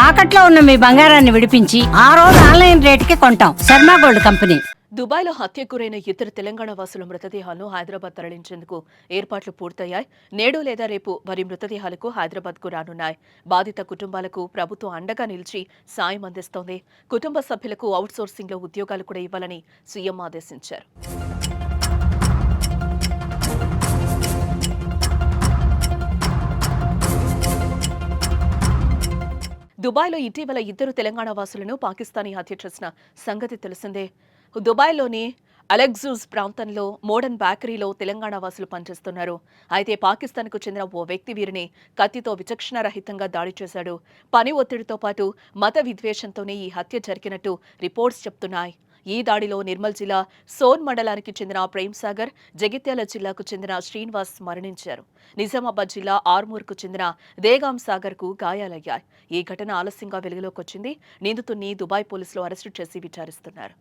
తాకట్లో ఉన్న మీ బంగారాన్ని విడిపించి ఆ రోజు ఆన్లైన్ రేటుకి కొంటాం. Sharma gold company. దుబాయ్లో హత్యకు గురైన ఇద్దరు తెలంగాణ వాసుల మృతదేహాలను హైదరాబాద్ తరలించేందుకు ఏర్పాట్లు పూర్తయ్యాయి. నేడు లేదా రేపు వారి మృతదేహాలకు హైదరాబాద్కు రానున్నాయి. బాధిత కుటుంబాలకు ప్రభుత్వం అండగా నిలిచి సాయం అందిస్తోంది. కుటుంబ సభ్యులకు అవుట్సోర్సింగ్లో ఉద్యోగాలు కూడా ఇవ్వాలని సీఎం ఆదేశించారు. దుబాయ్లో ఇటీవల ఇద్దరు తెలంగాణ వాసులను పాకిస్తానీ హత్య చేసిన సంగతి తెలిసిందే. దుబాయ్లోని అలెగ్జూజ్ ప్రాంతంలో మోడర్న్ బేకరీలో తెలంగాణ వాసులు పనిచేస్తున్నారు. అయితే పాకిస్తాన్కు చెందిన ఓ వ్యక్తి వీరిని కత్తితో విచక్షణారహితంగా దాడి చేశాడు. పని ఒత్తిడితో పాటు మత విద్వేషంతోనే ఈ హత్య జరిగినట్టు రిపోర్ట్స్ చెప్తున్నాయి. ఈ దాడిలో నిర్మల్ జిల్లా సోన్ మండలానికి చెందిన ప్రేమ్ సాగర్, జగిత్యాల జిల్లాకు చెందిన శ్రీనివాస్ మరణించారు. నిజామాబాద్ జిల్లా ఆర్మూర్కు చెందిన దేగాం సాగర్కు గాయాలయ్యాయి. ఈ ఘటన ఆలస్యంగా వెలుగులోకి వచ్చింది. నిందితుడిని దుబాయ్ పోలీసులు అరెస్టు చేసి విచారిస్తున్నారు.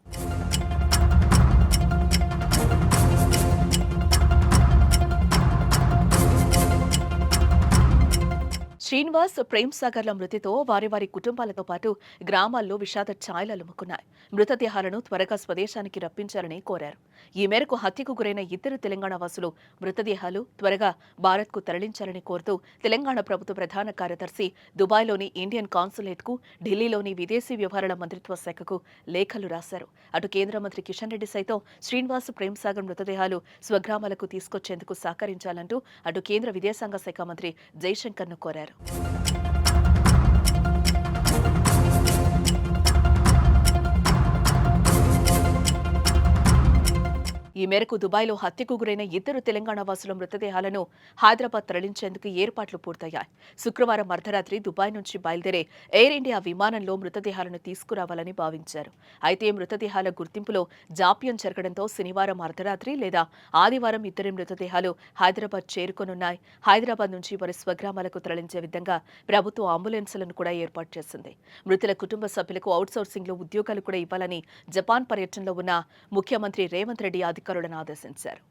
శ్రీనివాస్, ప్రేమ్ సాగర్ల మృతితో వారి కుటుంబాలతో పాటు గ్రామాల్లో విషాద ఛాయలు అలుముకున్నాయి. మృతదేహాలను త్వరగా స్వదేశానికి రప్పించాలని కోరారు. ఈ మేరకు హత్యకు గురైన ఇద్దరు తెలంగాణ వాసులు మృతదేహాలు త్వరగా భారత్కు తరలించాలని కోరుతూ తెలంగాణ ప్రభుత్వ ప్రధాన కార్యదర్శి దుబాయ్లోని ఇండియన్ కాన్సులేట్కు, ఢిల్లీలోని విదేశీ వ్యవహారాల మంత్రిత్వ శాఖకు లేఖలు రాశారు. అటు కేంద్ర మంత్రి కిషన్ రెడ్డి సైతం శ్రీనివాస్, ప్రేమ్ సాగర్ మృతదేహాలు స్వగ్రామాలకు తీసుకొచ్చేందుకు సహకరించాలంటూ అటు కేంద్ర విదేశాంగ శాఖ మంత్రి జైశంకర్ను కోరారు. ఈ మేరకు దుబాయ్లో హత్యకు గురైన ఇద్దరు తెలంగాణ వాసుల మృతదేహాలను హైదరాబాద్ తరలించేందుకు ఏర్పాట్లు పూర్తయ్యాయి. శుక్రవారం అర్ధరాత్రి దుబాయ్ నుంచి బయలుదేరే ఎయిర్ ఇండియా విమానంలో మృతదేహాలను తీసుకురావాలని భావించారు. అయితే మృతదేహాల గుర్తింపులో జాప్యం జరగడంతో శనివారం అర్ధరాత్రి లేదా ఆదివారం ఇద్దరి మృతదేహాలు హైదరాబాద్ చేరుకోనున్నాయి. హైదరాబాద్ నుంచి వారి స్వగ్రామాలకు తరలించే విధంగా ప్రభుత్వం అంబులెన్సులను కూడా ఏర్పాటు చేసింది. మృతుల కుటుంబ సభ్యులకు అవుట్సోర్సింగ్లో ఉద్యోగాలు కూడా ఇవ్వాలని జపాన్ పర్యటనలో ఉన్న ముఖ్యమంత్రి రేవంత్ రెడ్డి అధికారులను ఆదేశించారు.